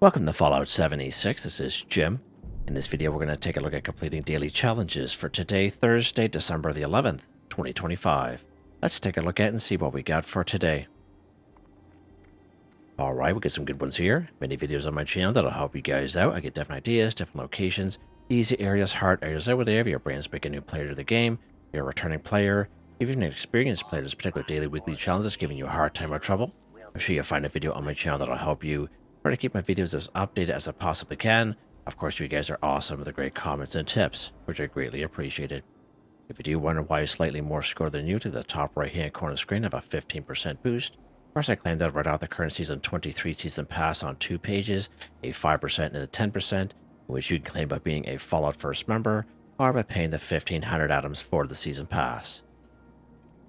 Welcome to Fallout 76. This is Jim. In this video, we're going to take a look at completing daily challenges for today, Thursday, December the 11th, 2025. Let's take a look at and see what we got for today. Alright, we get some good ones here. Many videos on my channel that'll help you guys out. I get different ideas, different locations, easy areas, hard areas over there. If you're a brand spanking new player to the game, you're a returning player, even an experienced player, this particular daily, weekly challenge is giving you a hard time or trouble. I'm sure you'll find a video on my channel that'll help you. Try to keep my videos as updated as I possibly can. Of course, you guys are awesome with the great comments and tips, which are greatly appreciated. If you do wonder why slightly more score than you, to the top right hand corner screen have a 15% boost. Of course, I claim that right out the current season 23 season pass on 2 pages, a 5% and a 10%, which you can claim by being a Fallout First member, or by paying the 1500 atoms for the season pass.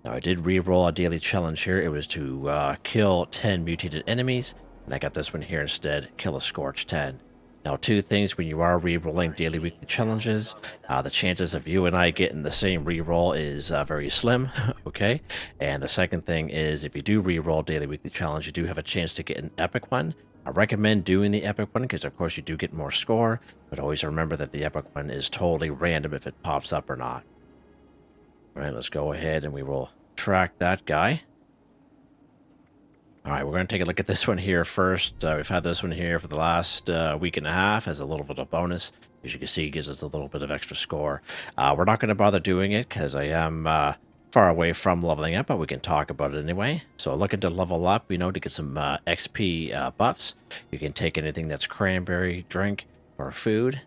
Now, I did re-roll a daily challenge here. It was to kill 10 mutated enemies, and I got this one here instead, kill a Scorched 10. Now, two things when you are re-rolling daily weekly challenges, the chances of you and I getting the same re-roll is very slim, okay? And the second thing is, if you do re-roll daily weekly challenge, you do have a chance to get an epic one. I recommend doing the epic one because, of course, you do get more score, but always remember that the epic one is totally random if it pops up or not. All right, let's go ahead and we will track that guy. All right, we're going to take a look at this one here first. We've had this one here for the last week and a half as a little bit of bonus. As you can see, it gives us a little bit of extra score. We're not going to bother doing it because I am far away from leveling up, but we can talk about it anyway. So looking to level up, to get some XP buffs. You can take anything that's cranberry, drink, or food.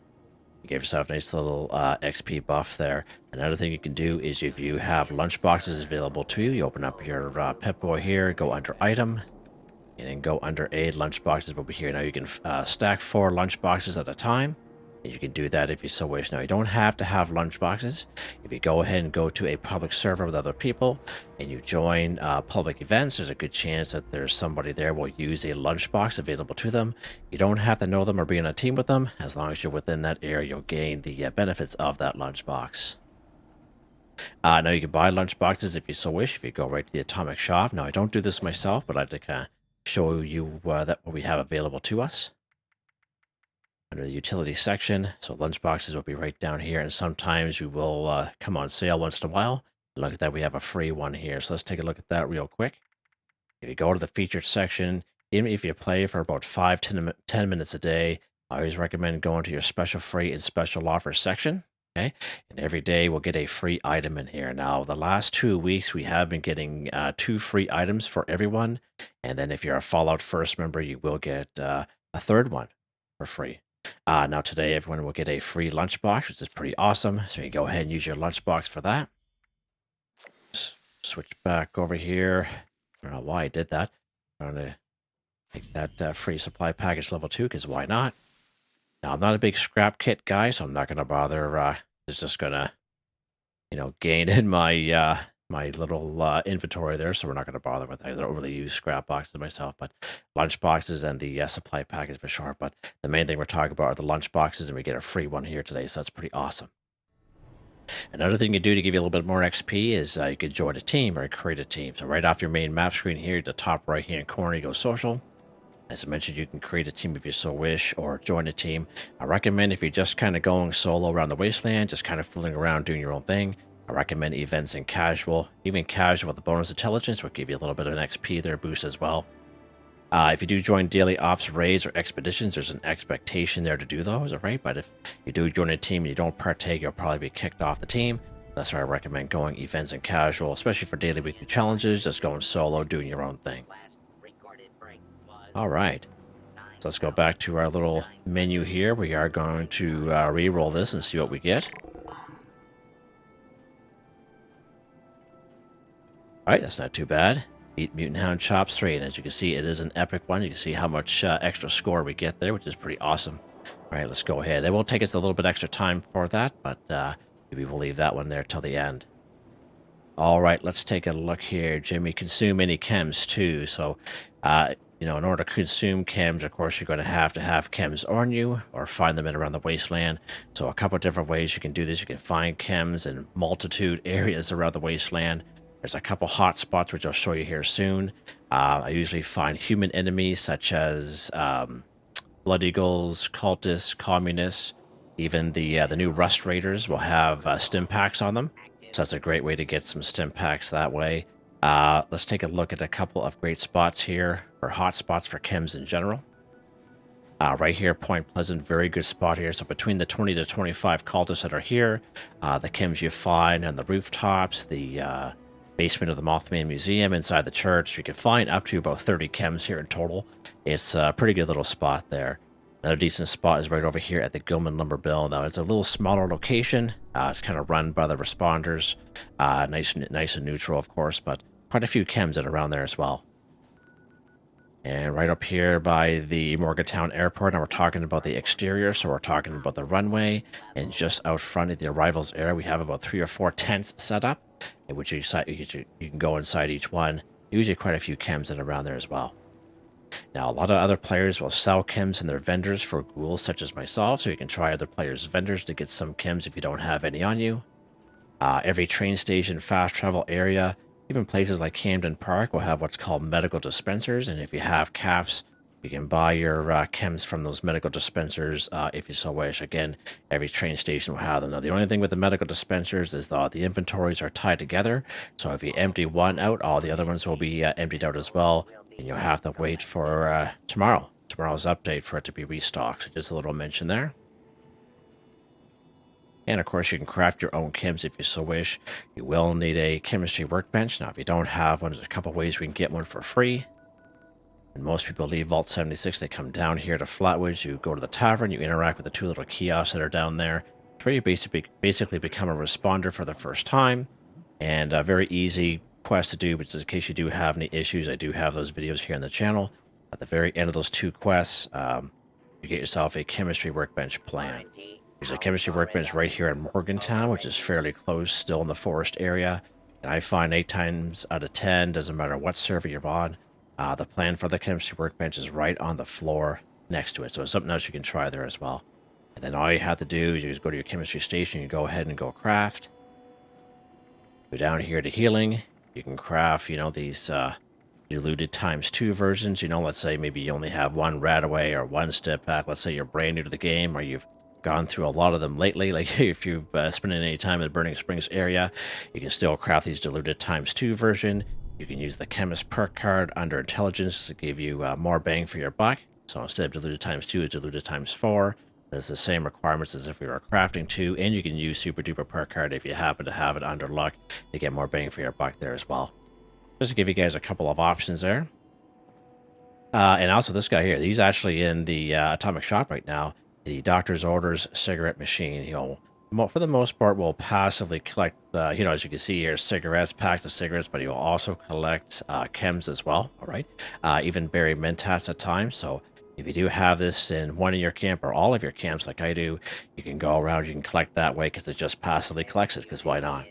You gave yourself a nice little XP buff there. Another thing you can do is if you have lunch boxes available to you, you open up your Pip-Boy here, go under item, and then go under aid. Lunch boxes will be here. Now you can stack 4 lunch boxes at a time. And you can do that if you so wish. Now you don't have to have lunch boxes. If you go ahead and go to a public server with other people and you join public events, there's a good chance that there's somebody there will use a lunch box available to them. You don't have to know them or be in a team with them. As long as you're within that area, you'll gain the benefits of that lunch box. Now you can buy lunch boxes if you so wish. If you go right to the atomic shop. Now I don't do this myself, but I'd like to kind of show you what we have available to us. Under the utility section, so lunch boxes will be right down here, and sometimes we will come on sale once in a while. Look at that, we have a free one here, so let's take a look at that real quick. If you go to the featured section, even if you play for about 5-10 minutes a day, I always recommend going to your special free and special offer section. Okay, and every day we'll get a free item in here. Now, the last 2 weeks we have been getting 2 free items for everyone, and then if you're a Fallout First member, you will get a third one for free. Now today everyone will get a free lunchbox, which is pretty awesome. So you go ahead and use your lunchbox for that. Switch back over here. I don't know why I did that. I'm going to take that free supply package level 2, because why not? Now I'm not a big scrap kit guy, so I'm not going to bother. It's just going to, gain in my my little inventory there, so we're not going to bother with that. I don't really use scrap boxes myself, but lunch boxes and the supply package for sure. But the main thing we're talking about are the lunch boxes, and we get a free one here today, so that's pretty awesome. Another thing you do to give you a little bit more XP is you can join a team or create a team. So right off your main map screen here, at the top right hand corner, you go social. As I mentioned, you can create a team if you so wish, or join a team. I recommend if you're just kind of going solo around the wasteland, just kind of fooling around doing your own thing, I recommend events in casual. Even casual with the bonus intelligence will give you a little bit of an XP there boost as well. If you do join daily ops, raids, or expeditions, there's an expectation there to do those, alright? But if you do join a team and you don't partake, you'll probably be kicked off the team. That's why I recommend going events in casual, especially for daily weekly challenges, just going solo, doing your own thing. Alright, so let's go back to our little menu here. We are going to re-roll this and see what we get. Alright, that's not too bad. Beat Mutant Hound Chops 3, and as you can see, it is an epic one. You can see how much extra score we get there, which is pretty awesome. Alright, let's go ahead. It will take us a little bit extra time for that, but maybe we'll leave that one there till the end. Alright, let's take a look here. Jimmy, consume any chems too. So, in order to consume chems, of course, you're going to have chems on you or find them in around the wasteland. So a couple of different ways you can do this. You can find chems in multitude areas around the wasteland. There's a couple hot spots, which I'll show you here soon. I usually find human enemies such as Blood Eagles, Cultists, Communists, even the new Rust Raiders will have stim packs on them. So that's a great way to get some stim packs that way. Let's take a look at a couple of great spots here, or hot spots for chems in general. Right here, Point Pleasant, very good spot here. So between the 20 to 25 cultists that are here, the chems you find on the rooftops, the basement of the Mothman Museum, inside the church, you can find up to about 30 chems here in total. It's a pretty good little spot there. Another decent spot is right over here at the Gilman Lumber Mill. Now, it's a little smaller location. It's kind of run by the responders. Nice and neutral, of course, but quite a few chems in around there as well. And right up here by the Morgantown Airport, now we're talking about the exterior, so we're talking about the runway. And just out front of the arrivals area, we have about 3 or 4 tents set up, in which you can go inside each one. Usually quite a few chems in around there as well. Now, a lot of other players will sell chems in their vendors for ghouls such as myself, so you can try other players' vendors to get some chems if you don't have any on you. Every train station, fast travel area, even places like Camden Park will have what's called medical dispensers, and if you have caps, you can buy your chems from those medical dispensers if you so wish. Again, every train station will have them. Now, the only thing with the medical dispensers is the inventories are tied together, so if you empty one out, all the other ones will be emptied out as well, and you'll have to wait for tomorrow's update for it to be restocked. So just a little mention there. And of course, you can craft your own chems if you so wish. You will need a chemistry workbench. Now, if you don't have one, there's a couple ways we can get one for free. And most people leave Vault 76. They come down here to Flatwoods. You go to the tavern. You interact with the 2 little kiosks that are down there. It's where you basically become a responder for the first time. And a very easy quest to do, but just in case you do have any issues, I do have those videos here on the channel. At the very end of those 2 quests, you get yourself a chemistry workbench plan. There's a chemistry workbench right here in Morgantown, which is fairly close, still in the forest area. And I find 8 times out of 10, doesn't matter what server you're on, the plan for the chemistry workbench is right on the floor next to it. So it's something else you can try there as well. And then all you have to do is you just go to your chemistry station, you go ahead and go craft. Go down here to healing. You can craft, these diluted ×2 versions. Let's say maybe you only have 1 Radaway or 1 step pack. Let's say you're brand new to the game, or you've gone through a lot of them lately. Like if you've spent any time in the Burning Springs area, you can still craft these diluted ×2 version. You can use the Chemist Perk card under Intelligence to give you more bang for your buck. So instead of diluted ×2, it's diluted ×4. There's the same requirements as if we were crafting 2, and you can use Super Duper Perk card if you happen to have it under luck to get more bang for your buck there as well. Just to give you guys a couple of options there. And also this guy here, he's actually in the Atomic Shop right now. The Doctor's Orders cigarette machine, for the most part, will passively collect, as you can see here, cigarettes, packs of cigarettes, but he will also collect chems as well, all right? Even berry mentats at times. So if you do have this in one of your camp or all of your camps like I do, you can go around, you can collect that way because it just passively collects it, because why not?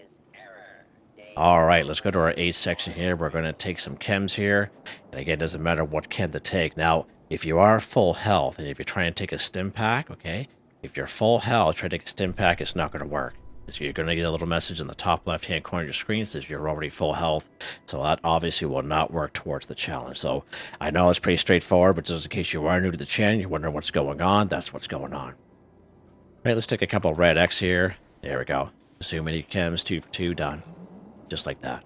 All right, let's go to our 8th section here. We're going to take some chems here. And again, it doesn't matter what chem to take. Now, if you are full health, and if you're trying to take a stim pack, okay, if you're full health, try to take a stim pack, it's not going to work. So you're going to get a little message in the top left-hand corner of your screen that says you're already full health. So that obviously will not work towards the challenge. So I know it's pretty straightforward, but just in case you are new to the channel, you're wondering what's going on, that's what's going on. All right, let's take a couple of red X here. There we go. Assume any chems, 2 for 2, done. Just like that.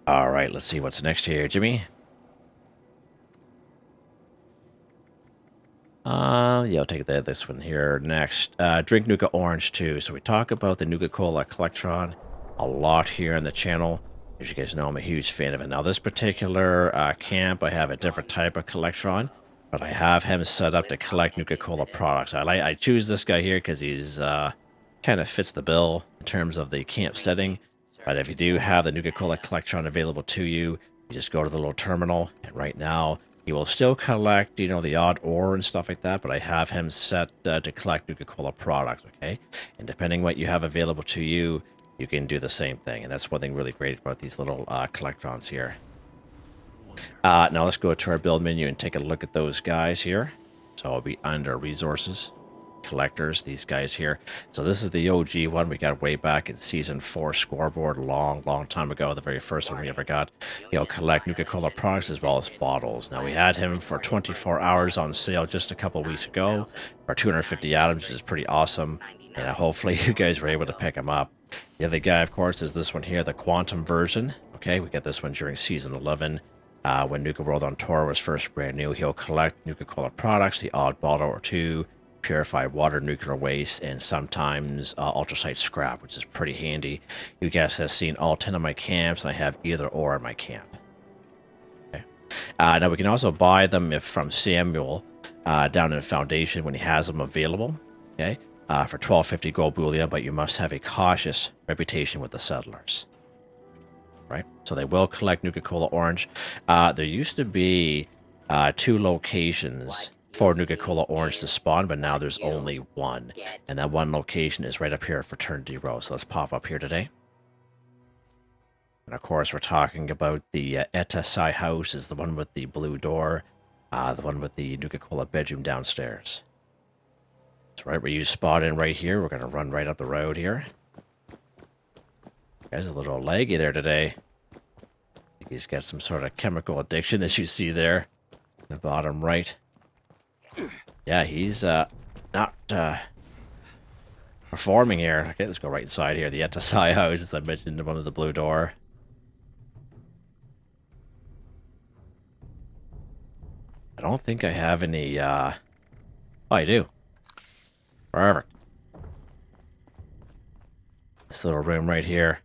All right, let's see what's next here, Jimmy. Yeah, I'll take this one here next. Drink Nuka-Orange too. So we talk about the Nuka-Cola Collectron a lot here on the channel. As you guys know, I'm a huge fan of it. Now, this particular camp, I have a different type of Collectron, but I have him set up to collect Nuka-Cola products. I choose this guy here because he's kind of fits the bill in terms of the camp setting. But if you do have the Nuka-Cola Collectron available to you, you just go to the little terminal, and right now he will still collect, the odd ore and stuff like that, but I have him set to collect Nuka-Cola products, okay? And depending what you have available to you, you can do the same thing, and that's one thing really great about these little Collectrons here. Now let's go to our build menu and take a look at those guys here. So I'll be under Resources. collectors, these guys here. So this is the OG one we got way back in Season 4 scoreboard, long time ago, the very first one we ever got. He'll collect Nuka-Cola products as well as bottles. Now, we had him for 24 hours on sale just a couple weeks ago for 250 atoms, which is pretty awesome. And hopefully you guys were able to pick him up. The other guy, of course, is this one here, the Quantum version. Okay, we got this one during Season 11. When Nuka World on Tour was first brand new, he'll collect Nuka-Cola products, the odd bottle or two, purified water, nuclear waste, and sometimes ultrasite scrap, which is pretty handy. You guys have seen all 10 of my camps, and I have either or in my camp. Okay. Now, we can also buy them from Samuel down in Foundation when he has them available. Okay, for 1250 gold bullion, but you must have a cautious reputation with the settlers. Right, so they will collect Nuka-Cola Orange. There used to be 2 locations for Nuka-Cola Orange to spawn, but now there's only one. And that one location is right up here at Fraternity Row. So let's pop up here today. And of course, we're talking about the Etasai house is the one with the blue door, the one with the Nuka-Cola bedroom downstairs. That's right, where you spot in right here. We're going to run right up the road here. Guy's a little laggy there today. I think he's got some sort of chemical addiction, as you see there in the bottom right. Yeah, he's not performing here. Okay, let's go right inside here. The Etasai house, as I mentioned, the one with the blue door. I don't think I have any. Oh, I do. Perfect. This little room right here.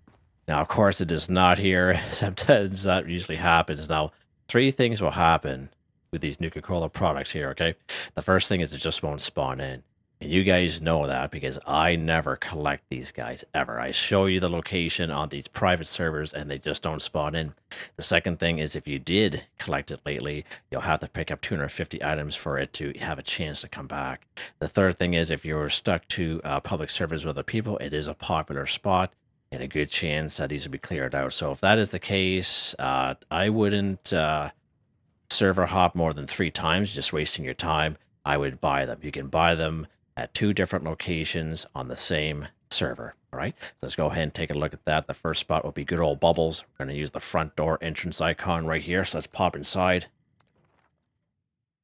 Now, of course, it is not here. Sometimes that usually happens. Now, 3 things will happen with these Nuka-Cola products here, okay? The first thing is it just won't spawn in. And you guys know that because I never collect these guys ever. I show you the location on these private servers and they just don't spawn in. The second thing is if you did collect it lately, you'll have to pick up 250 items for it to have a chance to come back. The third thing is if you're stuck to public servers with other people, it is a popular spot and a good chance these will be cleared out. So if that is the case, I wouldn't server hop more than 3 times, just wasting your time. I would buy them. You can buy them at 2 different locations on the same server. All right, so let's go ahead and take a look at that. The first spot will be good old Bubbles. We're going to use the front door entrance icon right here. So let's pop inside.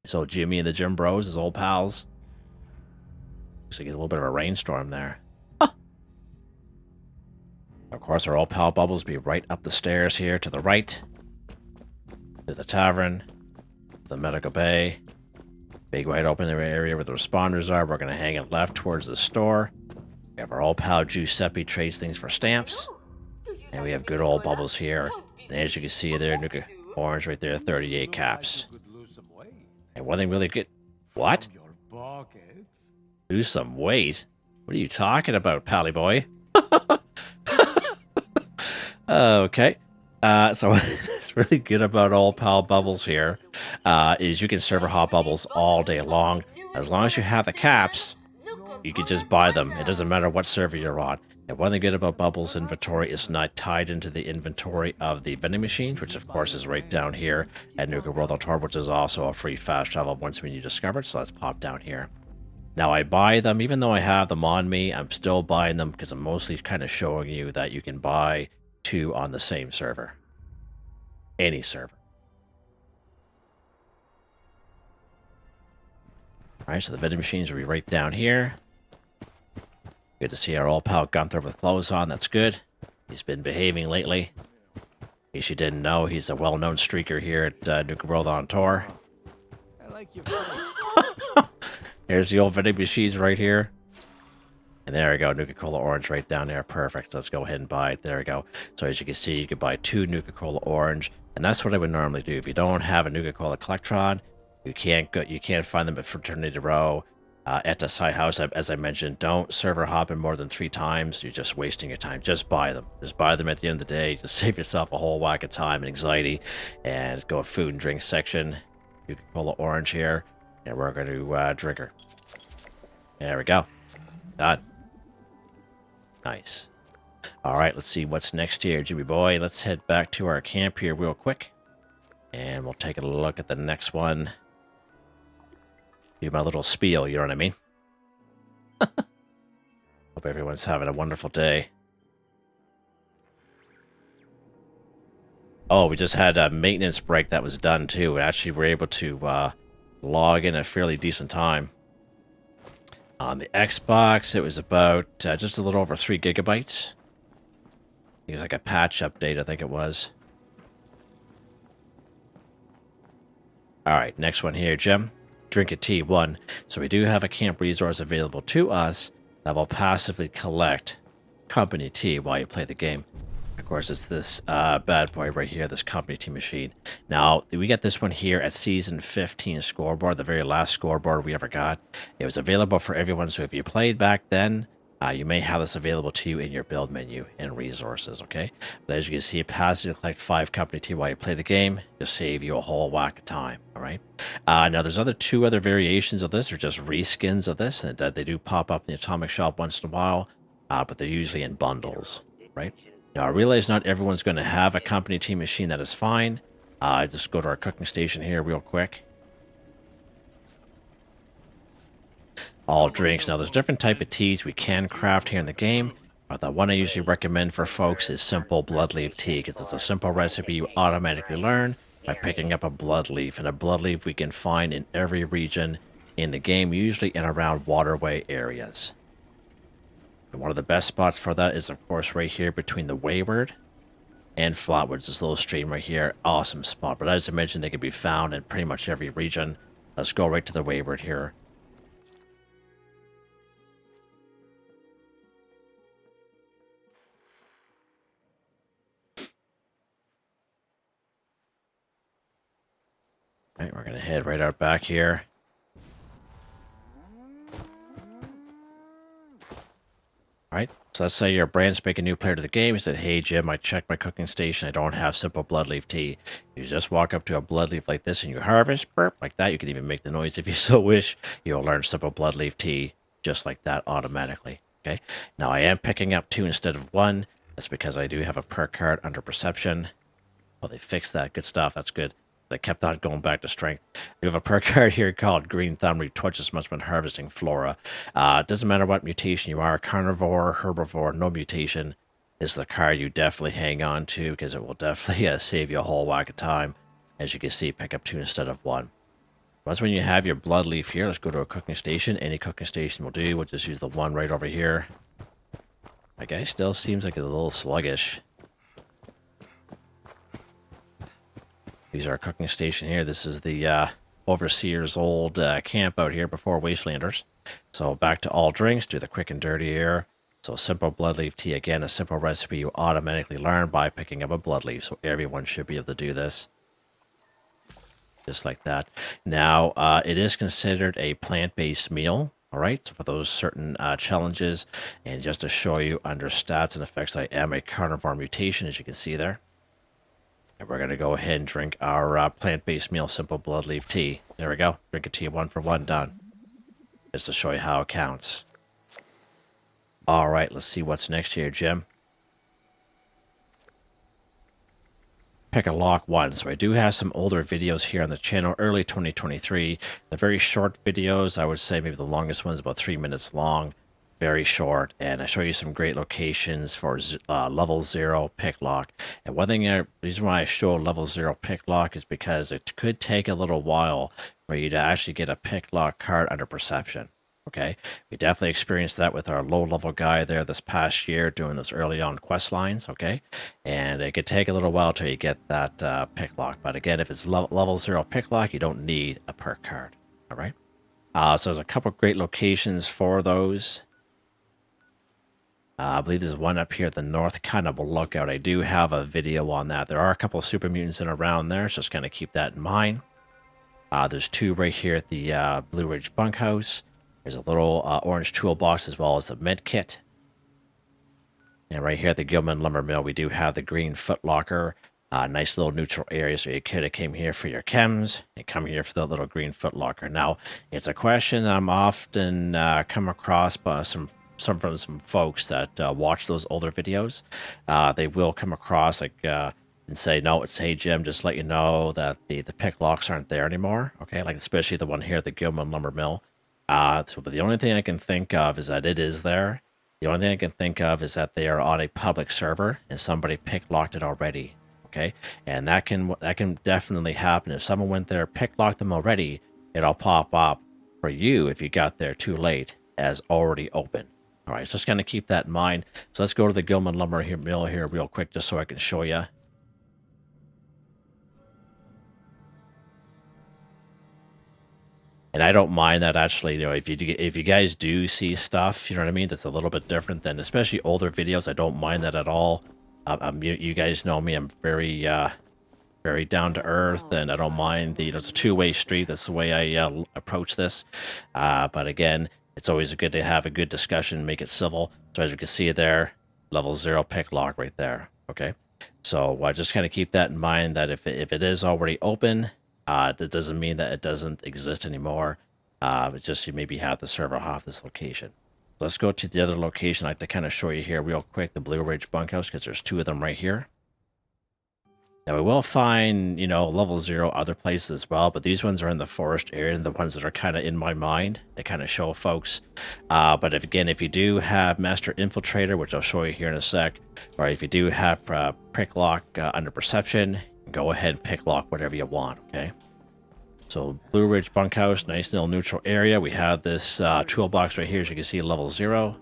So Jimmy and the Gym Bros, his old pals. Looks like a little bit of a rainstorm there. Of course, our old pal Bubbles will be right up the stairs here to the right. To the tavern. To the medical bay. Big wide open area where the responders are. We're going to hang it left towards the store. We have our old pal Giuseppe trades things for stamps. And we have good old Bubbles here. And as you can see there, Nuka Orange right there, 38 caps. And one thing really good. What? Lose some weight? What are you talking about, Pally boy? Okay. So what's really good about old pal Bubbles here is you can server hop Bubbles all day long. As long as you have the caps, you can just buy them. It doesn't matter what server you're on. And one thing good about Bubbles' inventory is not tied into the inventory of the vending machines, which of course is right down here at Nuka World on Tour, which is also a free fast travel once when you discover it. So let's pop down here. Now I buy them, even though I have them on me, I'm still buying them because I'm mostly kind of showing you that you can buy 2 on the same server. Any server. Alright, so the vending machines will be right down here. Good to see our old pal Gunther with clothes on, that's good. He's been behaving lately. In case you didn't know, he's a well-known streaker here at Nuka World on Tour. I like your Here's the old vending machines right here. And there we go, Nuka-Cola Orange right down there. Perfect. So let's go ahead and buy it. There we go. So as you can see, you can buy 2 Nuka-Cola Orange. And that's what I would normally do. If you don't have a Nuka-Cola Collectron, you can't find them at Fraternity Row, at the side house. As I mentioned, don't server hop in more than 3 times. You're just wasting your time. Just buy them. Just buy them at the end of the day. Just save yourself a whole whack of time and anxiety. And go food and drink section. Nuka-Cola Orange here. And we're going to drink her. There we go. Done. Nice. All right, let's see what's next here, Jimmy boy. Let's head back to our camp here real quick. And we'll take a look at the next one. Do my little spiel, you know what I mean? Hope everyone's having a wonderful day. Oh, we just had a maintenance break that was done too. We actually were able to log in a fairly decent time. On the Xbox, it was about just a little over 3 gigabytes. It was like a patch update, I think it was. Alright, next one here, Jim. Drink a tea, 1. So we do have a camp resource available to us that will passively collect company tea while you play the game. Of course, it's this bad boy right here, this company tea machine. Now, we get this one here at Season 15 scoreboard, the very last scoreboard we ever got. It was available for everyone, so if you played back then, you may have this available to you in your build menu and resources, okay? But as you can see, it passively collect 5 company tea while you play the game to save you a whole whack of time, all right? Now, there's 2 other variations of this, or just reskins of this, and they do pop up in the Atomic Shop once in a while, but they're usually in bundles, right? Now, I realize not everyone's going to have a company tea machine. That is fine. Just go to our cooking station here real quick. All drinks. Now, there's different type of teas we can craft here in the game. But the one I usually recommend for folks is simple blood leaf tea, because it's a simple recipe you automatically learn by picking up a blood leaf. And a blood leaf we can find in every region in the game, usually in around waterway areas. And one of the best spots for that is, of course, right here between the Wayward and Flatwoods. This little stream right here, awesome spot. But as I mentioned, they can be found in pretty much every region. Let's go right to the Wayward here. All right, we're going to head right out back here. Alright, so let's say you're a brand spanking new player to the game. You said, hey Jim, I checked my cooking station. I don't have simple bloodleaf tea. You just walk up to a bloodleaf like this and you harvest, burp, like that. You can even make the noise if you so wish. You'll learn simple bloodleaf tea just like that automatically. Okay, now I am picking up 2 instead of 1. That's because I do have a perk card under perception. Well, they fixed that. Good stuff. That's good. I kept on going back to strength. We have a perk card here called Green Thumb. Retouches much when harvesting flora. It doesn't matter what mutation you are, carnivore, herbivore, no mutation is the card you definitely hang on to, because it will definitely save you a whole whack of time. As you can see, pick up 2 instead of 1. Once when you have your blood leaf here, let's go to a cooking station. Any cooking station will do. We'll just use the one right over here. My guy still seems like he's a little sluggish. These are our cooking station here. This is the Overseer's old camp out here before Wastelanders. So back to all drinks, do the quick and dirty here. So simple blood leaf tea, again, a simple recipe you automatically learn by picking up a blood leaf. So everyone should be able to do this. Just like that. Now, it is considered a plant-based meal. All right, so for those certain challenges, and just to show you under stats and effects, I am a carnivore mutation, as you can see there. And we're going to go ahead and drink our plant-based meal, simple blood leaf tea. There we go. Drink a tea 1 for 1, done. Just to show you how it counts. All right, let's see what's next here, Jim. Pick a lock 1. So I do have some older videos here on the channel, early 2023. The very short videos, I would say maybe the longest one's about 3 minutes long. Very short, and I show you some great locations for level 0 pick lock. And one thing, the reason why I show level 0 pick lock is because it could take a little while for you to actually get a pick lock card under perception. Okay, we definitely experienced that with our low level guy there this past year doing those early on quest lines. Okay, and it could take a little while till you get that pick lock. But again, if it's level 0 pick lock, you don't need a perk card. All right, so there's a couple great locations for those. I believe there's one up here at the North Cannibal Lookout. I do have a video on that. There are a couple of super mutants in around there, so just kind of keep that in mind. There's 2 right here at the Blue Ridge Bunkhouse. There's a little orange toolbox as well as a med kit. And right here at the Gilman Lumber Mill, we do have the green footlocker. Nice little neutral area, so you could have came here for your chems and come here for the little green footlocker. Now, it's a question that I'm often come across by some folks that watch those older videos. They will come across and say, no, it's, hey Jim, just let you know that the pick locks aren't there anymore. Okay, like especially the one here at the Gilman Lumber Mill. But the only thing I can think of is that it is there. The only thing I can think of is that they are on a public server and somebody pick-locked it already. Okay, and that can definitely happen. If someone went there, pick-locked them already, it'll pop up for you if you got there too late as already open. All right, so just kind of keep that in mind. So let's go to the Gilman Lumber mill here real quick just so I can show you. And I don't mind that, actually. You know, if you guys do see stuff, you know what I mean, that's a little bit different than especially older videos, I don't mind that at all. You guys know me, I'm very very down to earth, and I don't mind the, you know, it's a two-way street. That's the way I approach this. But again, it's always good to have a good discussion, make it civil. So as you can see there, level 0 pick lock right there. Okay, so just kind of keep that in mind, that if it is already open, that doesn't mean that it doesn't exist anymore. It's just you maybe have the server off this location. So let's go to the other location. I like to kind of show you here real quick, the Blue Ridge bunkhouse, because there's 2 of them right here. Now we will find, you know, level 0 other places as well, but these ones are in the forest area, and the ones that are kind of in my mind, they kind of show folks. But if you do have Master Infiltrator, which I'll show you here in a sec, or if you do have Pick Lock under Perception, go ahead and pick lock whatever you want, okay? So Blue Ridge bunkhouse, nice little neutral area. We have this toolbox right here, as you can see, level 0.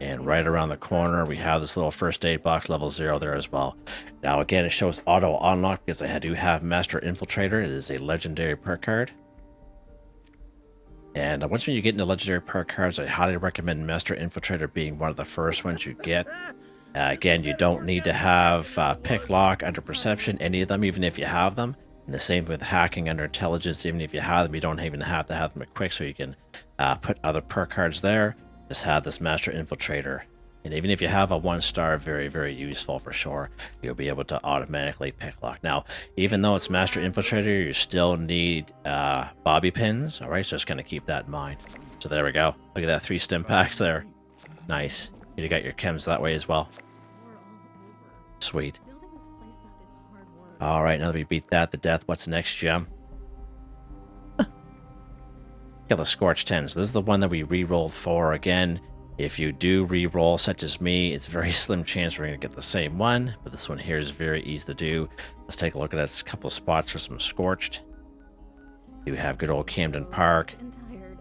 And right around the corner, we have this little first aid box, level 0 there as well. Now, again, it shows auto unlock because I do have Master Infiltrator. It is a legendary perk card. And once you get into legendary perk cards, I highly recommend Master Infiltrator being one of the first ones you get. Again, you don't need to have pick lock under perception, any of them, even if you have them. And the same with hacking under intelligence, even if you have them, you don't even have to have them quick, so you can put other perk cards there. Just have this Master Infiltrator. And even if you have a 1-star, very, very useful for sure. You'll be able to automatically pick lock. Now, even though it's Master Infiltrator, you still need bobby pins. All right, so just going to keep that in mind. So there we go. Look at that, 3 stim packs there. Nice. You got your chems that way as well. Sweet. All right, now that we beat that to death, what's next, Gem? Got the Scorched 10s. This is the one that we re-rolled for. Again, if you do re-roll, such as me, it's a very slim chance we're going to get the same one, but this one here is very easy to do. Let's take a look at that. A couple of spots for some Scorched. You have good old Camden Park,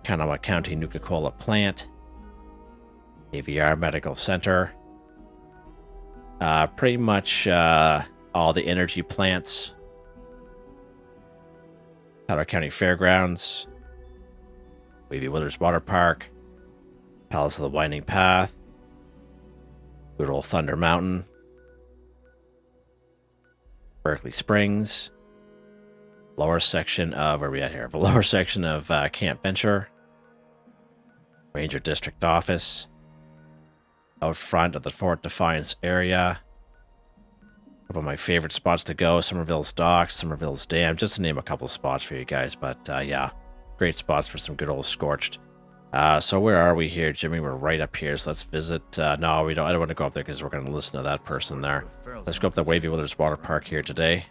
Kanawha County Nuka-Cola Plant, AVR Medical Center, pretty much all the energy plants, Powder County Fairgrounds, Wavy Withers Water Park, Palace of the Winding Path, good old Thunder Mountain, Berkeley Springs, lower section of, where are we at here? The lower section of Camp Venture, Ranger District Office, out front of the Fort Defiance area. A couple of my favorite spots to go, Somerville's Docks, Somerville's Dam, just to name a couple spots for you guys, but yeah. Great spots for some good old Scorched. So where are we here, Jimmy? We're right up here, so let's visit. No, we don't. I don't want to go up there because we're going to listen to that person there. Let's go up the Wavy Withers Water Park here today.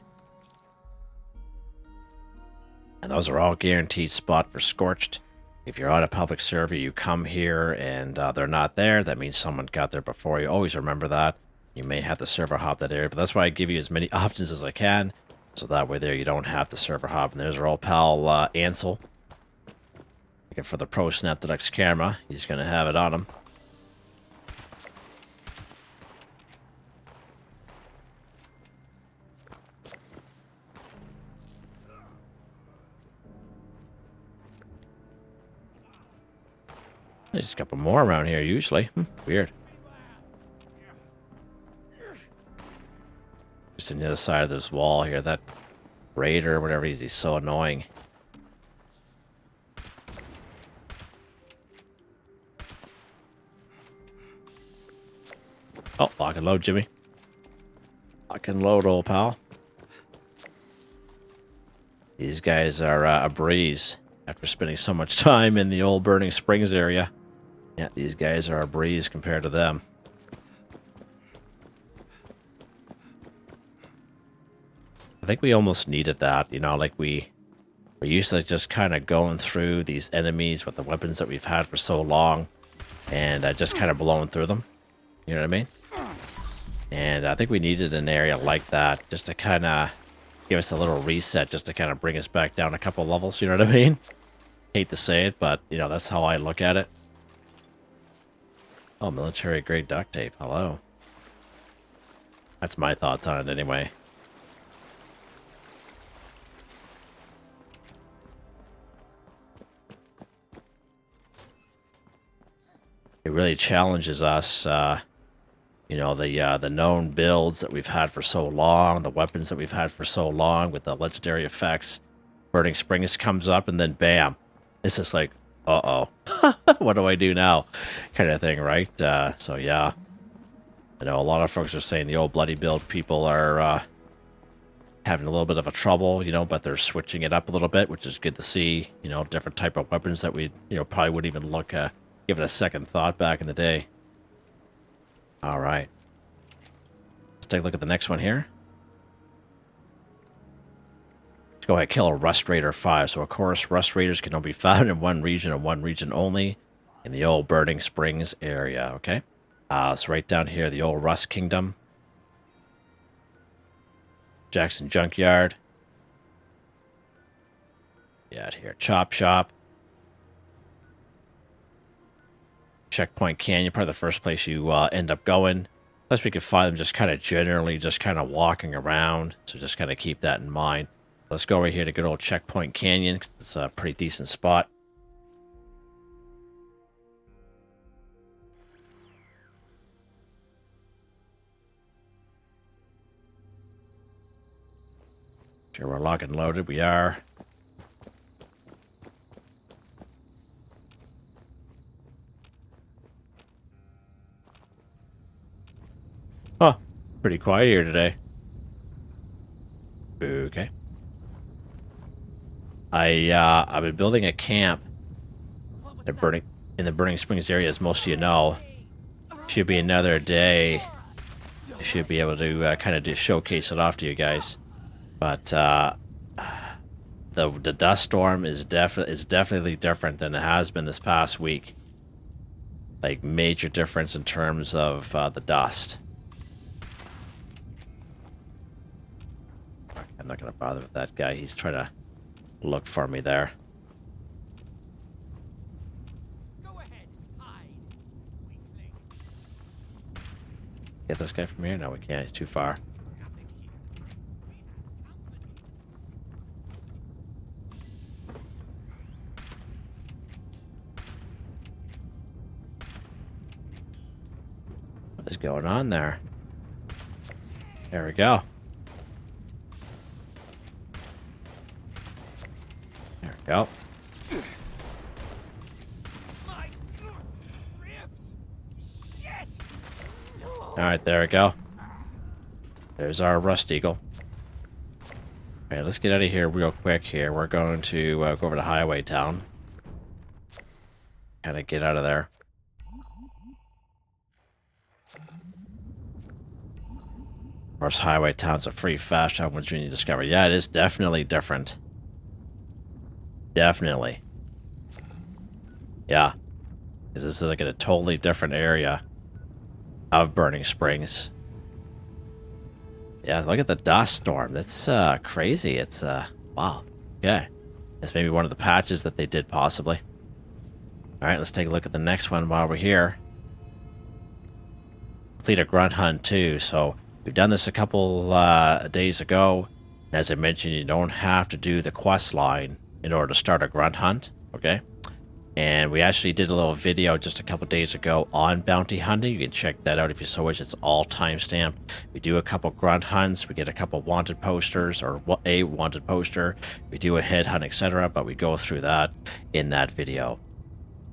And those are all guaranteed spot for Scorched. If you're on a public server, you come here and they're not there, that means someone got there before you. Always remember that. You may have to server hop that area, but that's why I give you as many options as I can, so that way there you don't have to server hop. And there's our old pal Ansel. Looking for the Pro Snap Deluxe camera. He's going to have it on him. There's a couple more around here usually. Weird. Just on the other side of this wall here. That raider or whatever he's so annoying. Oh, lock and load, Jimmy. Lock and load, old pal. These guys are a breeze after spending so much time in the old Burning Springs area. Yeah, these guys are a breeze compared to them. I think we almost needed that, you know, like we We're used to just kind of going through these enemies with the weapons that we've had for so long, and just kind of blowing through them. You know what I mean? And I think we needed an area like that just to kind of give us a little reset, just to kind of bring us back down a couple levels. You know what I mean? Hate to say it, but, you know, that's how I look at it. Oh, military-grade duct tape. Hello. That's my thoughts on it anyway. It really challenges us, you know, the known builds that we've had for so long, the weapons that we've had for so long with the legendary effects. Burning Springs comes up and then bam. It's just like, uh-oh. What do I do now? Kind of thing, right? So yeah. I know a lot of folks are saying the old bloody build people are having a little bit of a trouble, you know, but they're switching it up a little bit, which is good to see. You know, different type of weapons that we, you know, probably wouldn't even look give it a second thought back in the day. All right. Let's take a look at the next one here. Let's go ahead and kill a Rust Raider 5. So, of course, Rust Raiders can only be found in one region and one region only, in the old Burning Springs area, okay? So right down here, the old Rust Kingdom. Jackson Junkyard. Yeah, out here, Chop Shop. Checkpoint Canyon, probably the first place you end up going. Plus, we could find them just kind of generally just kind of walking around. So just kind of keep that in mind. Let's go right here to good old Checkpoint Canyon, 'cause it's a pretty decent spot. Sure, we're locked and loaded. We are. Huh. Pretty quiet here today. Okay. I've been building a camp in the Burning Springs area, as most of you know. Should be another day. I should be able to kind of just showcase it off to you guys. But the dust storm is definitely different than it has been this past week. Like, major difference in terms of the dust. I'm not going to bother with that guy. He's trying to look for me there. Go ahead, hide. Weakling. Get this guy from here? No, we can't. He's too far. What is going on there? There we go. There we go. My ribs. Shit. Alright, there we go. There's our Rust Eagle. Alright, let's get out of here real quick here. We're going to go over to Highway Town. Kind of get out of there. Of course, Highway Town's a free fast travel once you discover. Yeah, it is definitely different. Definitely. Yeah. This is like a totally different area of Burning Springs. Yeah, look at the dust storm. That's crazy. It's wow. Yeah. That's maybe one of the patches that they did possibly. Alright, let's take a look at the next one while we're here. Complete a grunt hunt too, so we've done this a couple days ago. And as I mentioned, you don't have to do the quest line in order to start a grunt hunt, okay? And we actually did a little video just a couple days ago on bounty hunting. You can check that out if you so wish. It's all timestamped. We do a couple grunt hunts. We get a couple wanted posters, or a wanted poster. We do a head hunt, etc. But we go through that in that video.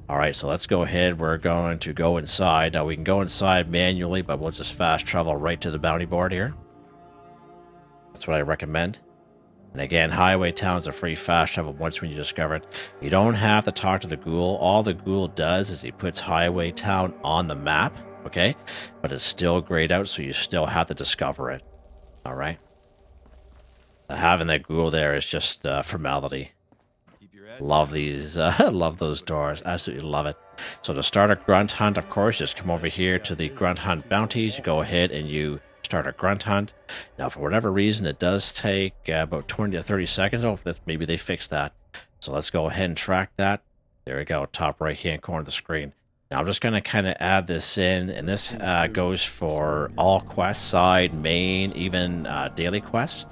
All right, so let's go ahead. We're going to go inside. Now, we can go inside manually, but we'll just fast travel right to the bounty board here. That's what I recommend. And again, Highway Town's a free fast travel once when you discover it. You don't have to talk to the Ghoul. All the Ghoul does is he puts Highway Town on the map, okay? But it's still grayed out, so you still have to discover it. All right? Having that Ghoul there is just formality. Love these, love those doors. Absolutely love it. So to start a grunt hunt, of course, just come over here to the grunt hunt bounties. You go ahead and you start a grunt hunt. Now, for whatever reason, it does take about 20 to 30 seconds. Oh, maybe they fixed that. So let's go ahead and track that. There we go, top right-hand corner of the screen. Now I'm just going to kind of add this in, and this goes for all quests, side, main, even daily quests.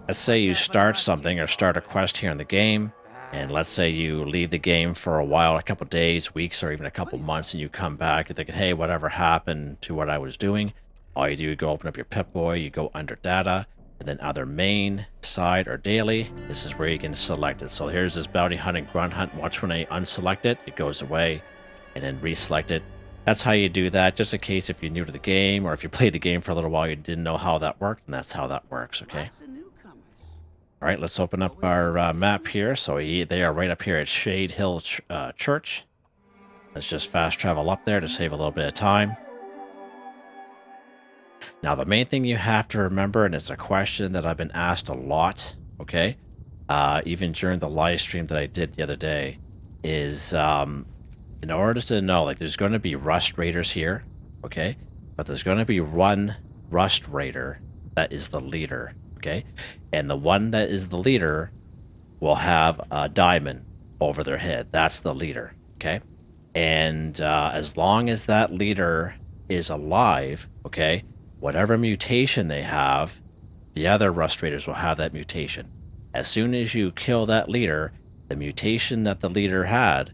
Let's say you start something or start a quest here in the game, and let's say you leave the game for a while, a couple days, weeks, or even a couple months, and you come back, you're thinking, hey, whatever happened to what I was doing? All you do, you go open up your Pip-Boy, you go under data, and then either main, side, or daily. This is where you can select it. So here's this bounty hunting grunt hunt. Watch when I unselect it, it goes away, and then reselect it. That's how you do that, just in case if you're new to the game, or if you played the game for a little while, you didn't know how that worked, and that's how that works, okay? All right, let's open up our map here. So they are right up here at Shade Hill Church. Let's just fast travel up there to save a little bit of time. Now, the main thing you have to remember, and it's a question that I've been asked a lot, okay, even during the live stream that I did the other day, is in order to know, like, there's going to be Rust Raiders here, okay, but there's going to be one Rust Raider that is the leader. Okay, and the one that is the leader will have a diamond over their head. That's the leader. Okay, and as long as that leader is alive, okay, whatever mutation they have, the other Rust Raiders will have that mutation. As soon as you kill that leader, the mutation that the leader had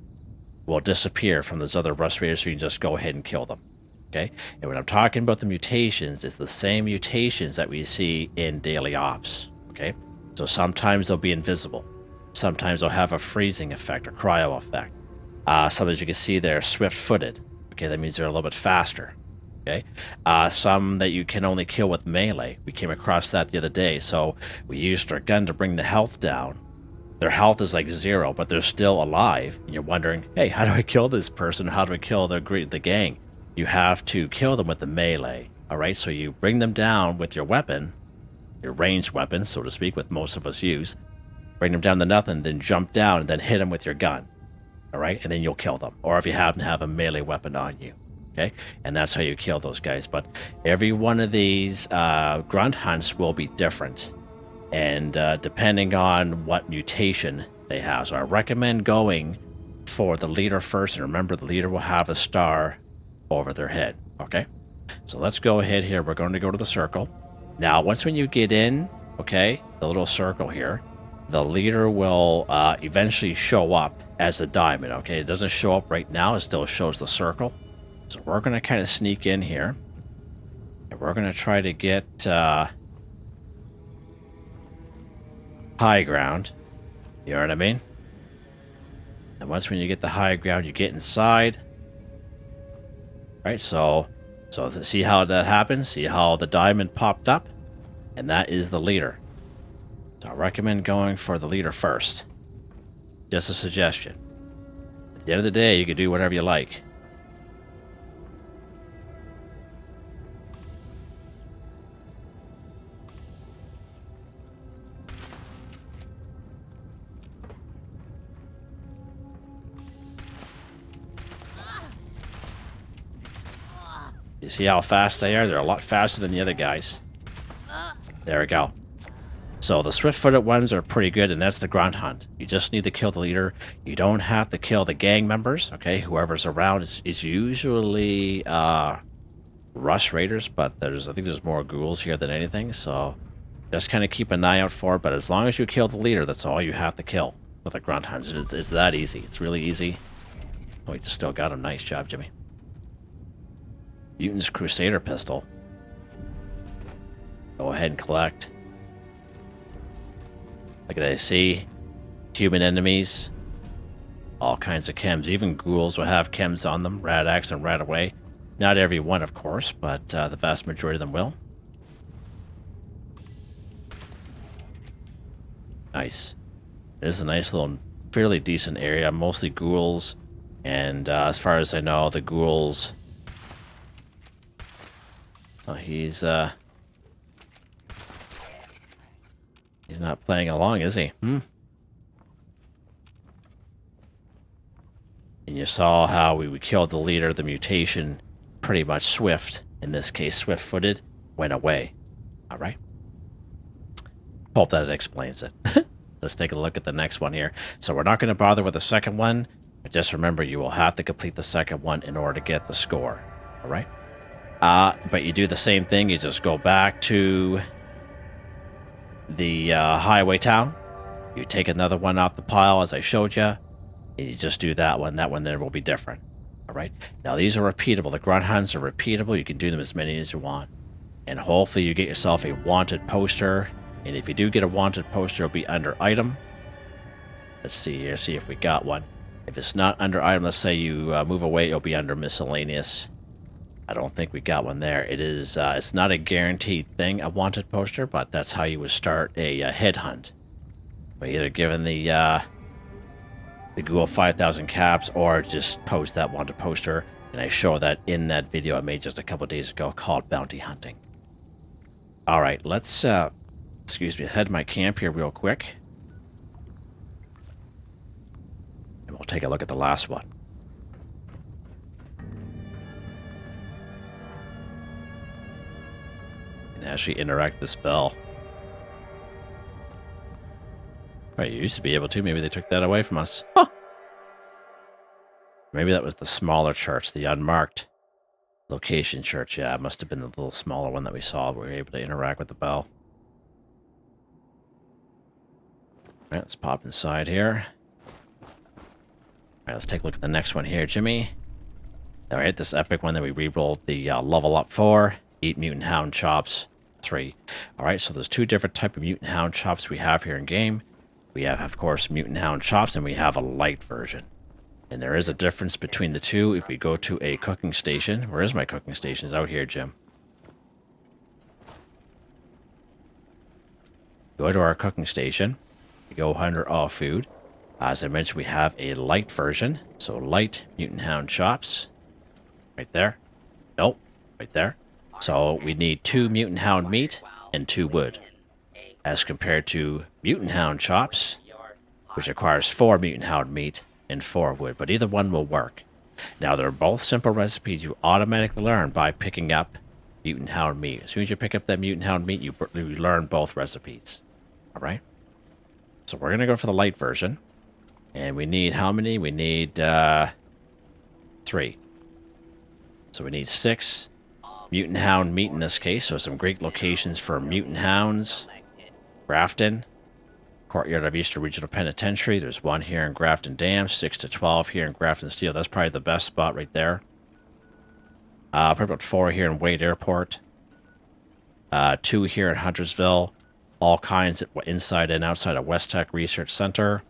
will disappear from those other Rust Raiders, so you can just go ahead and kill them. Okay, and when I'm talking about the mutations, it's the same mutations that we see in daily ops. Okay, so sometimes they'll be invisible, sometimes they'll have a freezing effect or cryo effect. Some, as you can see, they're swift-footed. Okay, that means they're a little bit faster. Okay, some that you can only kill with melee. We came across that the other day, so we used our gun to bring the health down. Their health is like 0, but they're still alive. And you're wondering, hey, how do I kill this person? How do I kill the gang? You have to kill them with the melee, all right? So you bring them down with your weapon, your ranged weapon, so to speak, what most of us use. Bring them down to nothing, then jump down, and then hit them with your gun, all right? And then you'll kill them. Or if you happen to have a melee weapon on you, okay? And that's how you kill those guys. But every one of these grunt hunts will be different, and depending on what mutation they have. So I recommend going for the leader first, and remember, the leader will have a star over their head. Okay, so let's go ahead here. We're going to go to the circle. Now, once when you get in, okay, the little circle here, the leader will eventually show up as a diamond. Okay, it doesn't show up right now, it still shows the circle. So we're going to kind of sneak in here, and we're going to try to get high ground. You know what I mean? And once when you get the high ground, you get inside. Right, so see how that happens? See how the diamond popped up? And that is the leader. So I recommend going for the leader first. Just a suggestion. At the end of the day, you can do whatever you like. You see how fast they are? They're a lot faster than the other guys. There we go. So the swift-footed ones are pretty good, and that's the grunt hunt. You just need to kill the leader. You don't have to kill the gang members, okay? Whoever's around is usually Rust Raiders, but I think there's more ghouls here than anything, so just kind of keep an eye out for it. But as long as you kill the leader, that's all you have to kill with a grunt hunt. It's that easy. It's really easy. Oh, we just still got him. Nice job, Jimmy. Mutant's Crusader pistol. Go ahead and collect. Like I see, human enemies, all kinds of chems. Even ghouls will have chems on them. Rat axe and rat away. Not every one, of course, but the vast majority of them will. Nice. This is a nice little, fairly decent area. Mostly ghouls, and as far as I know, the ghouls. Oh, he's not playing along, is he? And you saw how we killed the leader, the mutation, pretty much swift. In this case, swift-footed, went away. All right. Hope that explains it. Let's take a look at the next one here. So we're not going to bother with the second one, but just remember you will have to complete the second one in order to get the score. All right. But you do the same thing. You just go back to the highway town. You take another one out the pile as I showed you, and you just do that one. That one there will be different. All right. Now these are repeatable. The grunt hunts are repeatable. You can do them as many as you want, and hopefully you get yourself a wanted poster. And if you do get a wanted poster, it'll be under item. Let's see here. See if we got one. If it's not under item, let's say you move away, it'll be under miscellaneous. I don't think we got one there. It is. It's not a guaranteed thing, a wanted poster, but that's how you would start a headhunt. By either giving the Ghoul 5,000 caps or just post that wanted poster. And I show that in that video I made just a couple days ago called Bounty Hunting. All right, let's excuse me, head to my camp here real quick. And we'll take a look at the last one. And actually interact the spell. Right, you used to be able to. Maybe they took that away from us. Huh. Maybe that was the smaller church, the unmarked location church. Yeah, it must have been the little smaller one that we saw where we were able to interact with the bell. Alright, let's pop inside here. Alright, let's take a look at the next one here, Jimmy. Alright, this epic one that we re-rolled the level up for. Eat Mutant Hound Chops 3. Alright, so there's two different type of Mutant Hound Chops we have here in game. We have, of course, Mutant Hound Chops, and we have a light version. And there is a difference between the two. If we go to a cooking station. Where is my cooking station? It's out here, Jim. Go to our cooking station. We go under all food. As I mentioned, we have a light version. So light Mutant Hound Chops. Right there. Nope. Right there. So we need 2 Mutant Hound meat and 2 wood. As compared to Mutant Hound Chops, which requires 4 Mutant Hound meat and 4 wood. But either one will work. Now, they're both simple recipes you automatically learn by picking up Mutant Hound meat. As soon as you pick up that Mutant Hound meat, you learn both recipes. All right? So we're going to go for the light version. And we need how many? We need 3. So we need 6 Mutant Hound meat in this case. So some great locations for Mutant Hounds. Grafton. Courtyard of Eastern Regional Penitentiary. There's one here in Grafton Dam. 6 to 12 here in Grafton Steel. That's probably the best spot right there. Probably about 4 here in Wade Airport. 2 here in Huntersville. All kinds inside and outside of West Tech Research Center.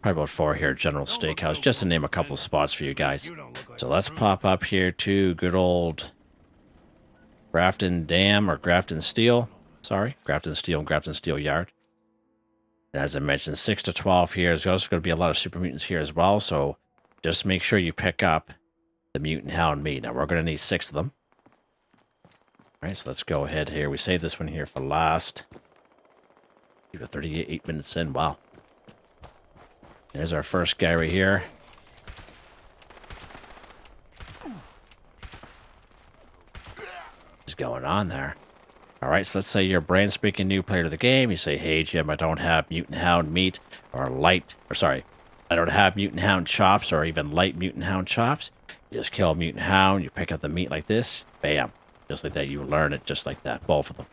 Probably about 4 here at General Steakhouse, just to name a couple of spots for you guys. So let's pop up here to good old Grafton Dam, or Grafton Steel. Sorry, Grafton Steel and Grafton Steel Yard. And as I mentioned, 6 to 12 here. There's also going to be a lot of super mutants here as well, so just make sure you pick up the Mutant Hound meat. Now, we're going to need 6 of them. All right, so let's go ahead here. We saved this one here for last. We're 38 minutes in. Wow. There's our first guy right here. What's going on there? All right, so let's say you're a brand spanking new player to the game. You say, hey, Jim, I don't have Mutant Hound meat or I don't have Mutant Hound chops or even light Mutant Hound chops. You just kill a Mutant Hound. You pick up the meat like this. Bam. Just like that. You learn it just like that. Both of them.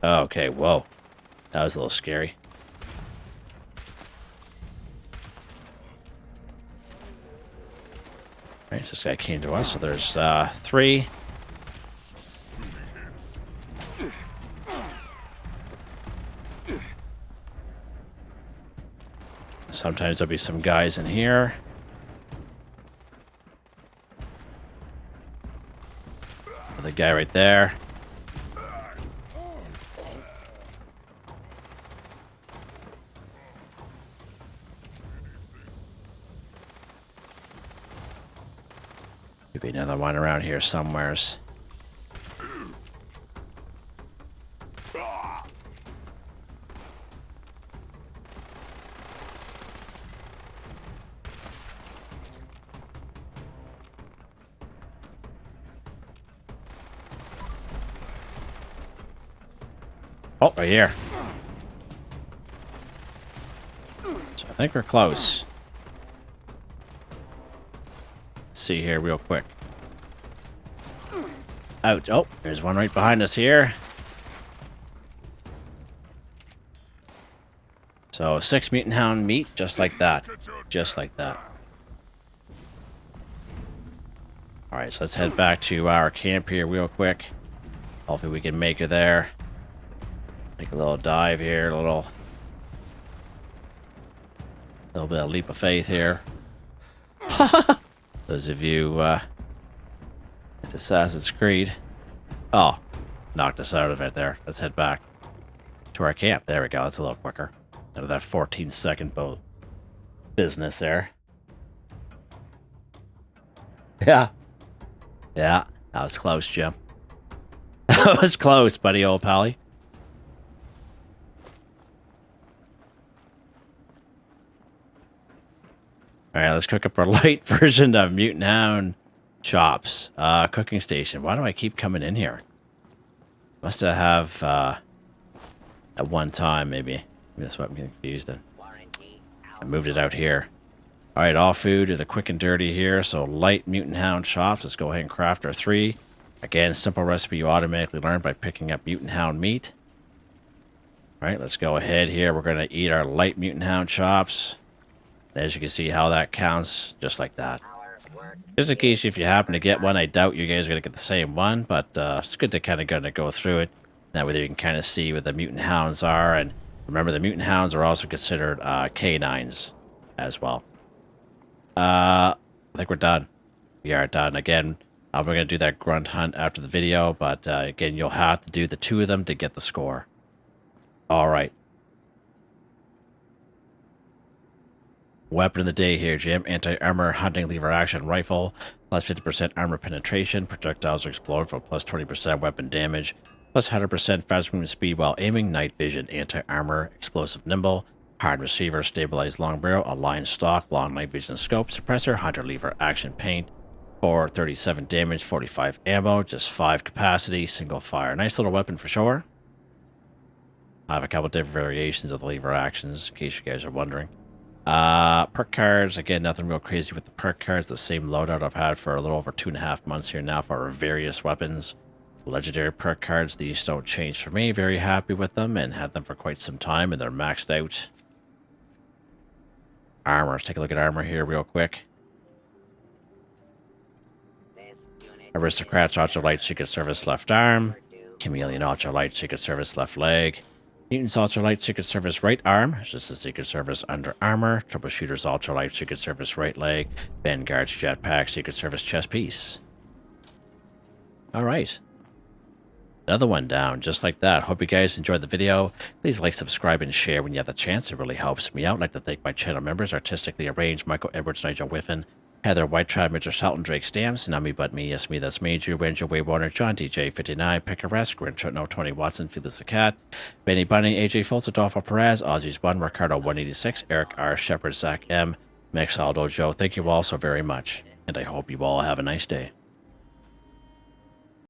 Okay, whoa. That was a little scary. Alright, so this guy came to us, so there's 3. Sometimes there'll be some guys in here. The guy right there. Could be another one around here somewheres. Oh, right here. So I think we're close. Let's see here real quick. Out. Oh, there's one right behind us here. So 6 Mutant Hound meat, just like that. Just like that. Alright, so let's head back to our camp here real quick. Hopefully we can make it there. Take a little dive here, a little bit of leap of faith here. Those of you at Assassin's Creed. Oh, knocked us out of it there. Let's head back to our camp. There we go. That's a little quicker. Out of that 14-second business there. Yeah. Yeah. That was close, Jim. That was close, buddy, old pally. Alright, let's cook up our light version of Mutant Hound chops. Cooking station. Why do I keep coming in here? Must have at one time, maybe. That's what I'm getting confused in. I moved it out here. Alright, all food are the quick and dirty here. So light Mutant Hound chops. Let's go ahead and craft our 3. Again, simple recipe you automatically learn by picking up Mutant Hound meat. Alright, let's go ahead here. We're going to eat our light Mutant Hound chops. As you can see how that counts, just like that. Just in case if you happen to get one, I doubt you guys are going to get the same one, but it's good to kind of go through it. That way you can kind of see what the Mutant Hounds are, and remember the Mutant Hounds are also considered canines as well. I think we're done. We are done. Again, we're going to do that grunt hunt after the video, but again, you'll have to do the 2 of them to get the score. Alright. Weapon of the day here, Jim. Anti-armor hunting lever action rifle. Plus 50% armor penetration. Projectiles explode for plus 20% weapon damage. Plus 100% fast movement speed while aiming. Night vision. Anti-armor. Explosive nimble. Hard receiver. Stabilized long barrel. Aligned stock. Long night vision scope. Suppressor. Hunter lever action paint. 437 damage. 45 ammo. Just 5 capacity. Single fire. Nice little weapon for sure. I have a couple different variations of the lever actions in case you guys are wondering. Perk cards, again, nothing real crazy with the perk cards. The same loadout I've had for a little over 2.5 months here now for our various weapons. Legendary perk cards, these don't change for me. Very happy with them and had them for quite some time, and they're maxed out. Armor, let's take a look at armor here real quick. Aristocrats, Ultralight, Secret Service, left arm. Chameleon, Ultralight, Secret Service, left leg. Mutants, Ultralight, Secret Service, right arm. It's just a Secret Service under armor. Troubleshooters, Ultralight, Secret Service, right leg. Vanguards, Jetpack, Secret Service, chest piece. Alright. Another one down, just like that. Hope you guys enjoyed the video. Please like, subscribe, and share when you have the chance. It really helps me out. I'd like to thank my channel members, Artistically Arranged, Michael Edwards, Nigel Wiffen, Heather, Whitetribe, Mr. Shelton, Drake Stamps, NotMeButMeYesMeThatsMe, Drew Ranger, Waywarner, John DJ 59, Picquerist, Gwen Trutnau, Tony Watson, FelixTheKat, Benny Bunny, AJ Folz, Adolfo Perez, Aussies 1, Ricardo 186, Eric R, Shepard, Zach M, Mixaldo Joe. Thank you all so very much, and I hope you all have a nice day.